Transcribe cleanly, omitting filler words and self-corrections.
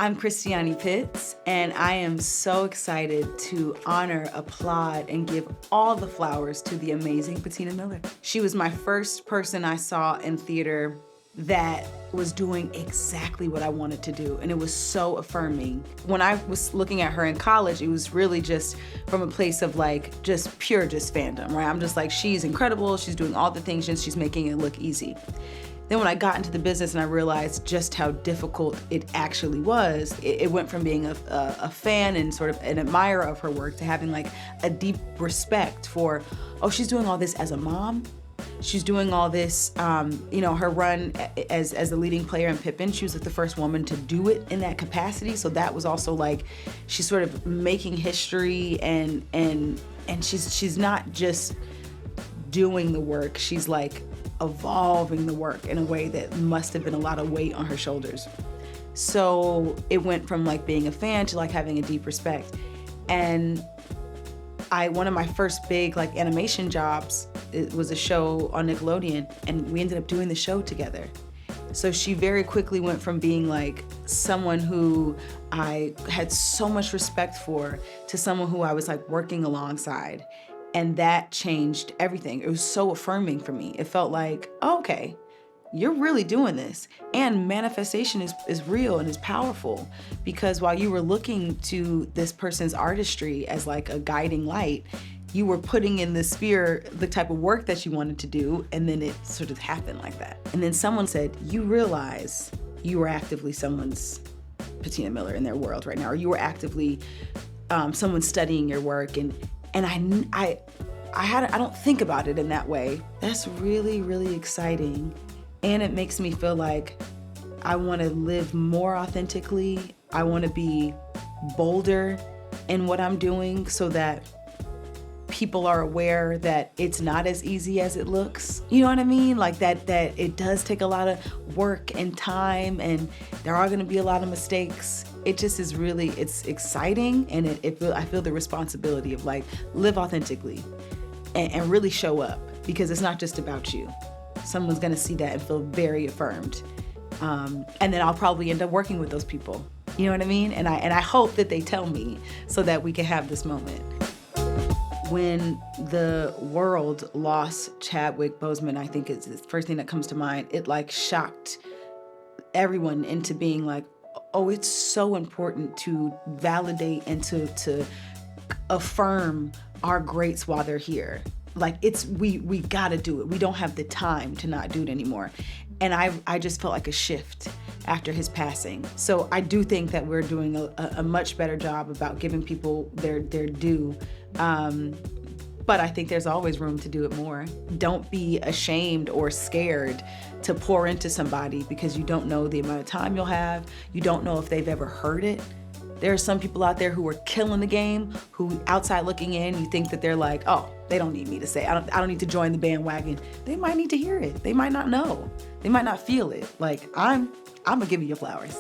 I'm Christiani Pitts, and I am so excited to honor, applaud, and give all the flowers to the amazing Patina Miller. She was my first person I saw in theater that was doing exactly what I wanted to do, and it was so affirming. When I was looking at her in college, it was really just from a place of like, just pure fandom, right? I'm just like, she's incredible, she's doing all the things, and she's making it look easy. Then when I got into the business and I realized just how difficult it actually was, it went from being a fan and sort of an admirer of her work to having like a deep respect for, oh, she's doing all this as a mom. She's doing all this, her run as the leading player in Pippin, she was like the first woman to do it in that capacity. So that was also like, she's sort of making history and she's not just doing the work, she's like evolving the work in a way that must have been a lot of weight on her shoulders. So it went from like being a fan to like having a deep respect. And one of my first big like animation jobs, it was a show on Nickelodeon, and we ended up doing the show together. So she very quickly went from being like someone who I had so much respect for to someone who I was like working alongside. And that changed everything. It was so affirming for me. It felt like, oh, okay, you're really doing this. And manifestation is real and is powerful, because while you were looking to this person's artistry as like a guiding light, you were putting in the sphere the type of work that you wanted to do, and then it sort of happened like that. And then someone said, you realize you were actively someone's Patina Miller in their world right now, or you were actively someone studying your work, and I don't think about it in that way. That's really, really exciting. And it makes me feel like I want to live more authentically. I want to be bolder in what I'm doing so that people are aware that it's not as easy as it looks. You know what I mean? Like that it does take a lot of work and time, and there are going to be a lot of mistakes. It just is really, it's exciting, and I feel the responsibility of like, live authentically and really show up, because it's not just about you. Someone's gonna see that and feel very affirmed. And then I'll probably end up working with those people. You know what I mean? And I hope that they tell me so that we can have this moment. When the world lost Chadwick Boseman, I think it's the first thing that comes to mind, it like shocked everyone into being like, oh, it's so important to validate and to affirm our greats while they're here. Like we gotta do it. We don't have the time to not do it anymore. And I just felt like a shift after his passing. So I do think that we're doing a much better job about giving people their due. But I think there's always room to do it more. Don't be ashamed or scared to pour into somebody, because you don't know the amount of time you'll have. You don't know if they've ever heard it. There are some people out there who are killing the game, who outside looking in, you think that they're like, oh, they don't need me to say, I don't need to join the bandwagon. They might need to hear it. They might not know. They might not feel it. Like, I'm gonna give you your flowers.